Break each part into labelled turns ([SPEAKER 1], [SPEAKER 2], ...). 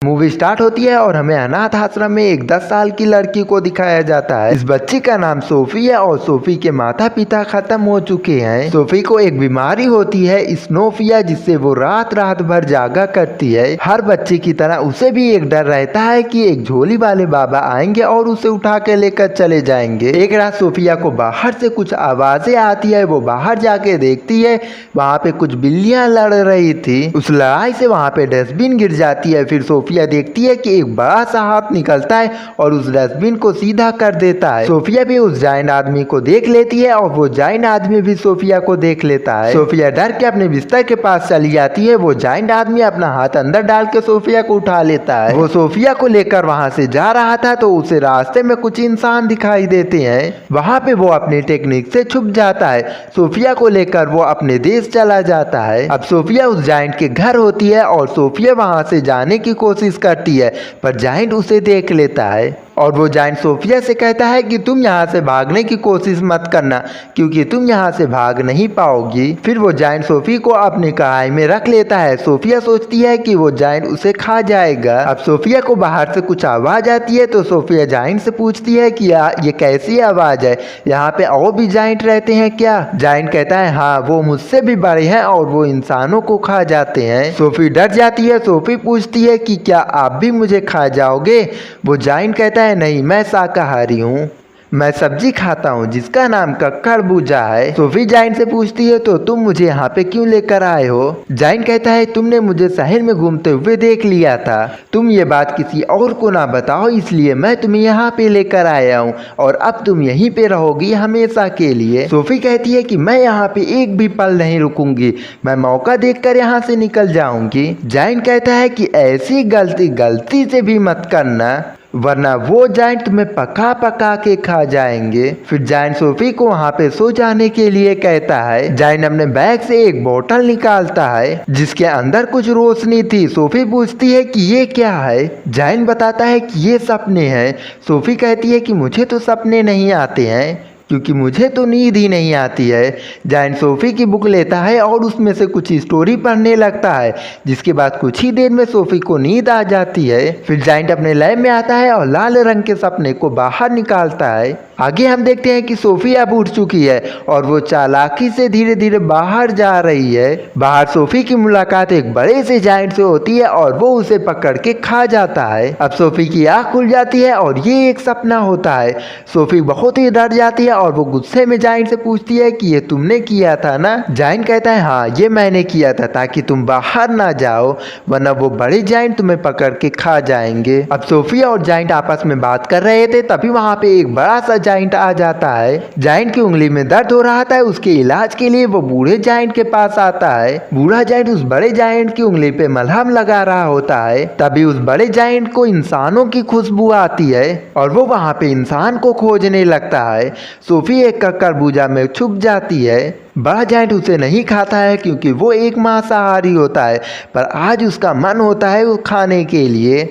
[SPEAKER 1] Movie start होती है और हमें अनाथ आश्रम में एक 10 साल की लड़की को दिखाया जाता है। इस बच्ची का नाम सोफी है और सोफी के माता पिता खत्म हो चुके हैं। सोफी को एक बीमारी होती है स्नोफिया, जिससे वो रात रात भर जागा करती है। हर बच्चे की तरह उसे भी एक डर रहता है कि एक झोली वाले बाबा आएंगे और उसे उठा के लेकर चले जाएंगे। एक रात सोफिया को बाहर से कुछ आवाजें आती है। वो बाहर जाके देखती है, वहाँ पे कुछ बिल्लियां लड़ रही थी। उस लड़ाई से वहाँ पे डस्टबिन गिर जाती है। फिर सोफिया देखती है कि एक बड़ा सा हाथ निकलता है और उस डस्टबिन को सीधा कर देता है। सोफिया भी उस जाइंट आदमी को देख लेती है और वो जाइंट आदमी भी सोफिया को देख लेता है। सोफिया डर के अपने बिस्तर के पास चली जाती है। वो जाइंट आदमी अपना हाथ अंदर डाल के सोफिया को उठा लेता है। वो सोफिया को लेकर वहाँ से जा रहा था तो उसे रास्ते में कुछ इंसान दिखाई देते हैं। वहाँ पे वो अपनी टेक्निक से छुप जाता है। सोफिया को लेकर वो अपने देश चला जाता है। अब सोफिया उस जाइंट के घर होती है और सोफिया वहाँ से जाने की कोशिश करती है, पर जाइंट उसे देख लेता है और वो जाइंट सोफिया से कहता है कि तुम यहाँ से भागने की कोशिश मत करना, क्योंकि तुम यहाँ से भाग नहीं पाओगी। फिर वो जाइंट सोफी को अपनी कढ़ाई में रख लेता है। सोफिया सोचती है कि वो जाइंट उसे खा जाएगा। अब सोफिया को बाहर से कुछ आवाज आती है तो सोफिया जाइंट से पूछती है कि ये कैसी आवाज है, यहाँ पे और भी जाइंट रहते हैं क्या? जाइंट कहता है हाँ, वो मुझसे भी बड़े हैं और वो इंसानों को खा जाते हैं। सोफी डर जाती है। सोफी पूछती है कि क्या आप भी मुझे खा जाओगे? वो जाइंट कहता है नहीं, मैं शाकाहारी हूँ, मैं सब्जी खाता हूँ जिसका नाम खरबूजा है। सोफी जाइंट से पूछती है तो तुम मुझे यहाँ पे क्यों लेकर आए हो? जाइंट कहता है तुमने मुझे शहर में घूमते हुए देख लिया था, तुम ये बात किसी और को ना बताओ, इसलिए मैं तुम्हें यहाँ पे लेकर आया हूँ और अब तुम यहीं पे रहोगी हमेशा के लिए। सोफी कहती है कि मैं यहाँ पे एक भी पल नहीं रुकूंगी, मैं मौका देखकर यहाँ से निकल जाऊंगी। जाइंट कहता है कि ऐसी गलती से भी मत करना, वरना वो जाइंट तुम्हें पका पका के खा जाएंगे। फिर जाइंट सोफी को वहाँ पे सो जाने के लिए कहता है। जाइंट अपने बैग से एक बोतल निकालता है जिसके अंदर कुछ रोशनी थी। सोफी पूछती है कि ये क्या है? जाइंट बताता है कि ये सपने हैं। सोफी कहती है कि मुझे तो सपने नहीं आते हैं, क्योंकि मुझे तो नींद ही नहीं आती है। जाइंट सोफी की बुक लेता है और उसमें से कुछ स्टोरी पढ़ने लगता है, जिसके बाद कुछ ही देर में सोफी को नींद आ जाती है। फिर जाइंट अपने लैब में आता है और लाल रंग के सपने को बाहर निकालता है। आगे हम देखते हैं कि सोफी अब उठ चुकी है और वो चालाकी से धीरे धीरे बाहर जा रही है। बाहर सोफी की मुलाकात एक बड़े से जाइंट से होती है और वो उसे पकड़ के खा जाता है। अब सोफी की आँख खुल जाती है और ये एक सपना होता है। सोफी बहुत ही डर जाती है और वो गुस्से में जाइंट से पूछती है कि ये तुमने किया था ना? जाइंट कहता है हाँ, ये मैंने किया था ताकि तुम बाहर ना जाओ, वरना वो बड़े जाइंट तुम्हें पकड़ के खा जाएंगे। अब सोफी और जाइंट आपस में बात कर रहे थे, तभी वहाँ पे एक बड़ा सा जाइंट आ जाता है। जाइंट की उंगली में दर्द हो रहा था, उसके इलाज के लिए वो बूढ़े जाइंट के पास आता है। बूढ़ा जाइंट उस बड़े जाइंट की उंगली पे मलहम लगा रहा होता है। तभी उस बड़े जाइंट को इंसानों की खुशबू आती है और वो वहाँ पे इंसान को खोजने लगता है। सोफी एक खरबूजा में छुप जाती है। बड़ा जाइंट उसे नहीं खाता है क्योंकि वो एक मांसाहारी होता है, पर आज उसका मन होता है वो खाने के लिए,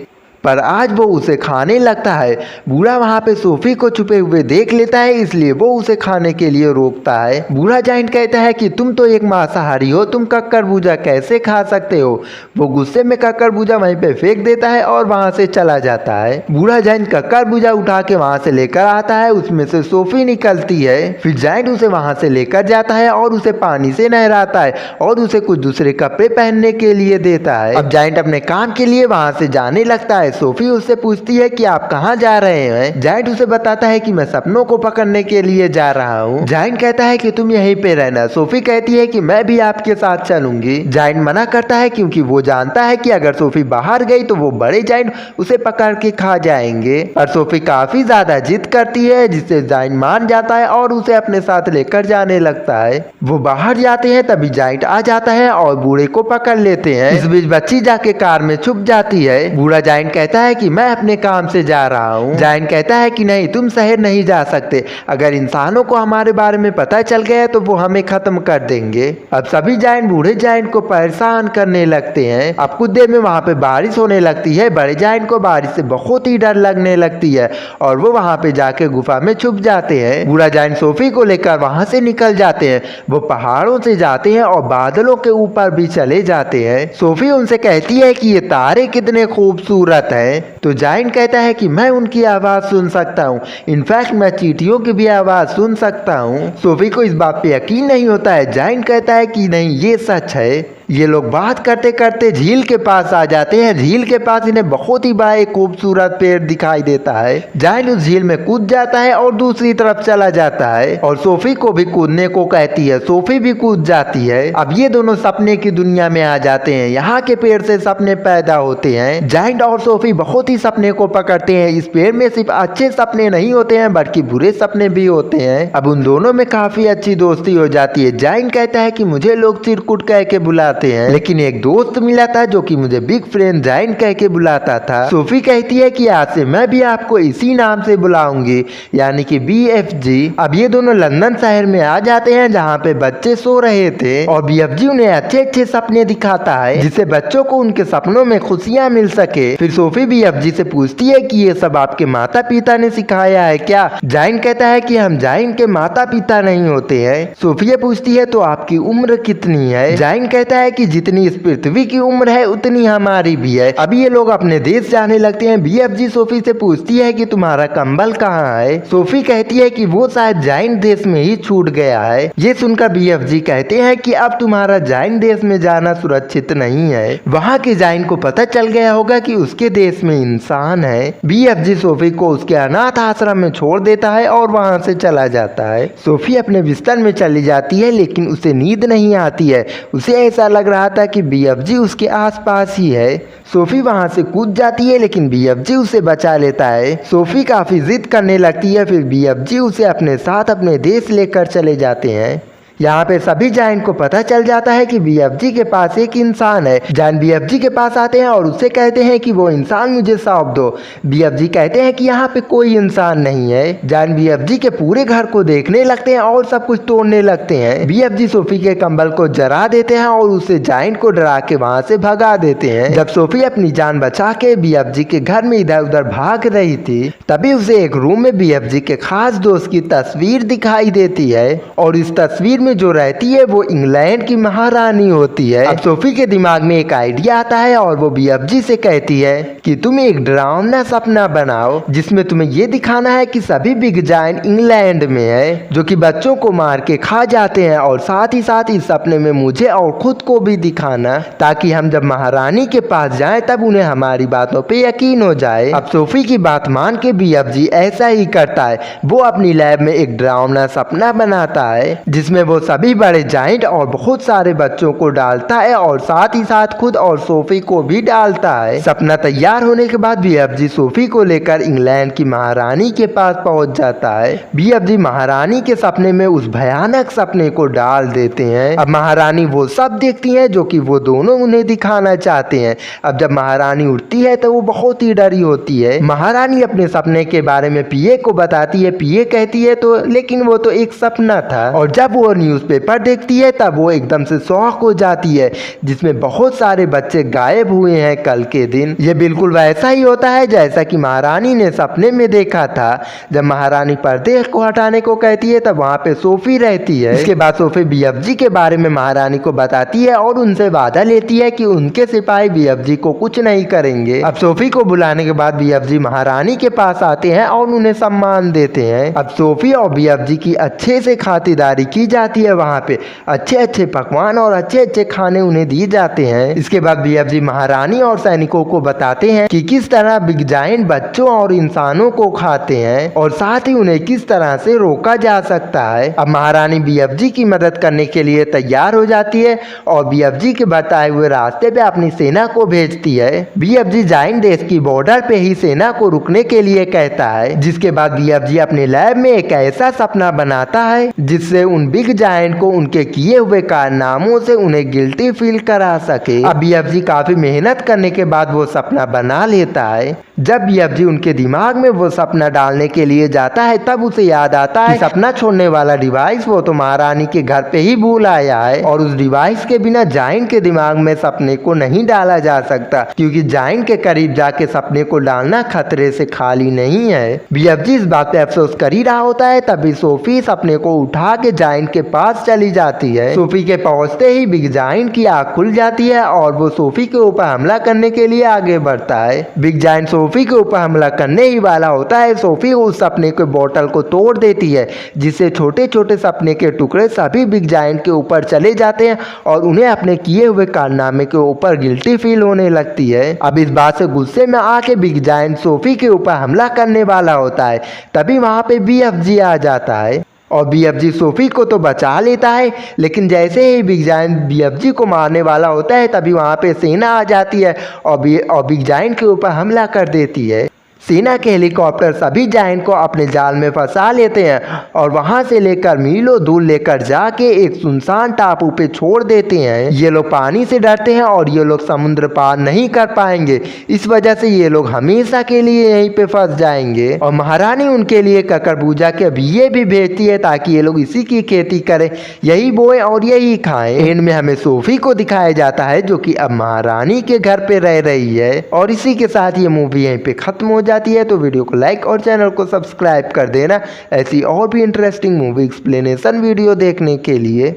[SPEAKER 1] पर आज वो उसे खाने लगता है। बूढ़ा वहाँ पे सोफी को छुपे हुए देख लेता है, इसलिए वो उसे खाने के लिए रोकता है। बूढ़ा जाइंट कहता है कि तुम तो एक मांसाहारी हो, तुम खरबूजा कैसे खा सकते हो? वो गुस्से में खरबूजा वहीं पे फेंक देता है और वहाँ से चला जाता है। बूढ़ा जाइंट खरबूजा उठा के वहाँ से लेकर आता है, उसमें से सोफी निकलती है। फिर जाइंट उसे वहाँ से लेकर जाता है और उसे पानी से नहलाता है और उसे कुछ दूसरे कपड़े पहनने के लिए देता है। अब जाइंट अपने काम के लिए वहाँ से जाने लगता है। सोफी उससे पूछती है कि आप कहाँ जा रहे हैं? जाइंट उसे बताता है कि मैं सपनों को पकड़ने के लिए जा रहा हूँ। जाइंट कहता है कि तुम यहीं पे रहना। सोफी कहती है कि मैं भी आपके साथ चलूंगी। जाइंट मना करता है क्योंकि वो जानता है कि अगर सोफी बाहर गई तो वो बड़े जाइंट उसे पकड़ के खा जाएंगे। और सोफी काफी ज्यादा जिद करती है, जिससे जाइंट मान जाता है और उसे अपने साथ लेकर जाने लगता है। वो बाहर जाते हैं, तभी जाइंट आ जाता है और बूढ़े को पकड़ लेते हैं। इस बीच बच्ची जाके कार में छुप जाती है। बूढ़ा जाइंट कहता है कि मैं अपने काम से जा रहा हूँ। जायंट कहता है कि नहीं, तुम शहर नहीं जा सकते, अगर इंसानों को हमारे बारे में पता चल गया तो वो हमें खत्म कर देंगे। अब सभी जायंट बूढ़े जायंट को परेशान करने लगते हैं। अब कुछ देर में वहाँ पे बारिश होने लगती है। बड़े जायंट को बारिश से बहुत ही डर लगने लगती है और वो वहाँ पे जाके गुफा में छुप जाते हैं। बूढ़ा जायंट सोफी को लेकर वहाँ से निकल जाते हैं। वो पहाड़ों से जाते हैं और बादलों के ऊपर भी चले जाते हैं। सोफी उनसे कहती है कि ये तारे कितने खूबसूरत हैं। तो जायंट कहता है कि मैं उनकी आवाज़ सुन सकता हूँ, इनफैक्ट मैं चींटियों की भी आवाज़ सुन सकता हूँ। सोफी को इस बात पे यकीन नहीं होता है। जायंट कहता है कि नहीं, ये सच है। ये लोग बात करते करते झील के पास आ जाते हैं। झील के पास इन्हें बहुत ही बड़ा एक खूबसूरत पेड़ दिखाई देता है। जायंट उस झील में कूद जाता है और दूसरी तरफ चला जाता है और सोफी को भी कूदने को कहती है। सोफी भी कूद जाती है। अब ये दोनों सपने की दुनिया में आ जाते हैं। यहाँ के पेड़ से सपने पैदा होते हैं। जायंट और सोफी बहुत ही सपने को पकड़ते हैं। इस पेड़ में सिर्फ अच्छे सपने नहीं होते हैं बल्कि बुरे सपने भी होते हैं। अब उन दोनों में काफी अच्छी दोस्ती हो जाती है। जायंट कहता है कि मुझे लोग चिरकुट कह के बुलाते हैं, लेकिन एक दोस्त मिला था जो कि मुझे बिग फ्रेंड जायंट कह के बुलाता था। सोफी कहती है कि आज से मैं भी आपको इसी नाम से बुलाऊंगी, यानी कि BFG। अब ये दोनों लंदन शहर में आ जाते हैं जहाँ पे बच्चे सो रहे थे और BFG उन्हें अच्छे अच्छे सपने दिखाता है जिससे बच्चों को उनके सपनों में खुशियाँ मिल सके। फिर सोफी BFG से पूछती है कि ये सब आपके माता पिता ने सिखाया है क्या? जायंट कहता है कि हम जायंट के माता पिता नहीं होते हैं। सोफी पूछती है तो आपकी उम्र कितनी है? जायंट कहता है कि जितनी इस पृथ्वी की उम्र है उतनी हमारी भी है। अभी ये लोग अपने देश जाने लगते हैं। BFG सोफी से पूछती है कि तुम्हारा कंबल कहाँ है? सोफी कहती है कि वो शायद जायंट देश में ही छूट गया है। ये सुनकर BFG कहते हैं कि अब तुम्हारा जायंट देश में जाना सुरक्षित नहीं है, वहाँ के जायंट को पता चल गया होगा कि उसके देश में इंसान है। BFG सोफी को उसके अनाथ आश्रम में छोड़ देता है और वहाँ से चला जाता है। सोफी अपने बिस्तर में चली जाती है लेकिन उसे नींद नहीं आती है। उसे ऐसा लग रहा था कि BFG उसके आसपास ही है। सोफी वहां से कूद जाती है लेकिन BFG उसे बचा लेता है। सोफी काफी जिद करने लगती है। फिर BFG उसे अपने साथ अपने देश लेकर चले जाते हैं। यहाँ पे सभी जायंट को पता चल जाता है कि BFG के पास एक इंसान है। जायंट BFG के पास आते हैं और उससे कहते हैं कि वो इंसान मुझे सौंप दो। BFG कहते हैं कि यहाँ पे कोई इंसान नहीं है। जायंट BFG के पूरे घर को देखने लगते हैं और सब कुछ तोड़ने लगते हैं। BFG सोफी के कंबल को जला देते हैं और उसे जायंट को डरा के वहाँ से भगा देते हैं। जब सोफी अपनी जान बचा के BFG के घर में इधर उधर भाग रही थी तभी उसे एक रूम में BFG के खास दोस्त की तस्वीर दिखाई देती है और इस तस्वीर में जो रहती है वो इंग्लैंड की महारानी होती है। अब सोफी के दिमाग में एक आइडिया आता है और वो BFG से कहती है कि तुम एक डरावना सपना बनाओ जिसमें तुम्हें ये दिखाना है कि सभी बिग जायंट इंग्लैंड में है जो कि बच्चों को मार के खा जाते हैं और साथ ही साथ इस सपने में मुझे और खुद को भी दिखाना ताकि हम जब महारानी के पास जाएं तब उन्हें हमारी बातों पे यकीन हो जाए। अब सोफी की बात मान के BFG ऐसा ही करता है। वो अपनी लैब में एक डरावना सपना बनाता है जिसमें वो सभी बड़े जायंट और बहुत सारे बच्चों को डालता है और साथ ही साथ खुद और सोफी को भी डालता है। सपना तैयार होने के बाद BFG सोफी को लेकर इंग्लैंड की महारानी के पास पहुंच जाता है। BFG महारानी के सपने में उस भयानक सपने को डाल देते हैं। अब महारानी वो सब देखती है जो कि वो दोनों उन्हें दिखाना चाहते हैं। अब जब महारानी उठती है तो वो बहुत ही डरी होती है। महारानी अपने सपने के बारे में PA को बताती है। PA कहती है तो लेकिन वो तो एक सपना था। और जब वो न्यूज़पेपर देखती है तब वो एकदम से शॉक हो जाती है जिसमें बहुत सारे बच्चे गायब हुए हैं कल के दिन। ये बिल्कुल वैसा ही होता है जैसा कि महारानी ने सपने में देखा था। जब महारानी पर्दे को हटाने को कहती है तब वहाँ पे सोफी रहती है। इसके बाद सोफी BFG के बारे में महारानी को बताती है और उनसे वादा लेती है कि उनके सिपाही BFG को कुछ नहीं करेंगे। अब सोफी को बुलाने के बाद BFG महारानी के पास आते हैं और उन्हें सम्मान देते हैं। अब सोफी और BFG की अच्छे से खातिरदारी की जाती है। वहाँ पे अच्छे अच्छे पकवान और अच्छे अच्छे खाने उन्हें दिए जाते हैं। इसके बाद BFG महारानी और सैनिकों को बताते हैं कि किस तरह बिग जायंट बच्चों और इंसानों को खाते हैं और साथ ही उन्हें किस तरह से रोका जा सकता है। अब महारानी BFG की मदद करने के लिए तैयार हो जाती है और BFG के बताए हुए रास्ते पे अपनी सेना को भेजती है। BFG जायंट देश की बॉर्डर पे ही सेना को रुकने के लिए कहता है, जिसके बाद BFG अपने लैब में एक ऐसा सपना बनाता है जिससे उन बिग जायंट को उनके किए हुए कारनामों से उन्हें गिल्टी फील करा सके। अब BFG काफी मेहनत करने के बाद वो सपना बना लेता है। जब BFG उनके दिमाग में वो सपना डालने के लिए जाता है तब उसे याद आता है सपना छोड़ने वाला डिवाइस वो तो महारानी के घर पे ही भूल आया है और उस डिवाइस के बिना जायंट के दिमाग में सपने को नहीं डाला जा सकता, क्योंकि जायंट के करीब जाके सपने को डालना खतरे से खाली नहीं है। BFG इस बात पे अफसोस कर ही रहा होता है तभी सोफी सपने को उठा के जायंट के पास चली जाती है। सोफी के पहुंचते ही बिग जायंट की आंख खुल जाती है और वो सोफी के ऊपर हमला करने के लिए आगे बढ़ता है। बिग जायंट सोफी के ऊपर हमला करने ही वाला होता है। सोफी उस सपने के बोतल को तोड़ देती है जिससे छोटे छोटे सपने के टुकड़े सभी बिग जायंट के ऊपर चले जाते हैं और उन्हें अपने किए हुए कारनामे के ऊपर गिल्टी फील होने लगती है। अब इस बात से गुस्से में आके बिग जायंट सोफी के ऊपर हमला करने वाला होता है तभी वहां पे BFG आ जाता है और BFG सोफी को तो बचा लेता है, लेकिन जैसे ही बिग जायंट BFG को मारने वाला होता है तभी वहाँ पे सेना आ जाती है और बिग जायंट के ऊपर हमला कर देती है। सेना के हेलीकॉप्टर सभी जायंट को अपने जाल में फंसा लेते हैं और वहां से लेकर मीलों दूर लेकर जाके एक सुनसान टापू पे छोड़ देते हैं। ये लोग पानी से डरते हैं और ये लोग समुद्र पार नहीं कर पाएंगे, इस वजह से ये लोग हमेशा के लिए यहीं पे फंस जाएंगे और महारानी उनके लिए ककरबूजा के बीए भी भेजती है ताकि ये लोग इसी की खेती करें, यही बोए और यही खाएं। एंड में हमें सोफी को दिखाया जाता है जो कि अब महारानी के घर पे रह रही है और इसी के साथ ये मूवी यहीं पे खत्म हो जाती है। तो वीडियो को लाइक और चैनल को सब्सक्राइब कर देना ऐसी और भी इंटरेस्टिंग मूवी एक्सप्लेनेशन वीडियो देखने के लिए।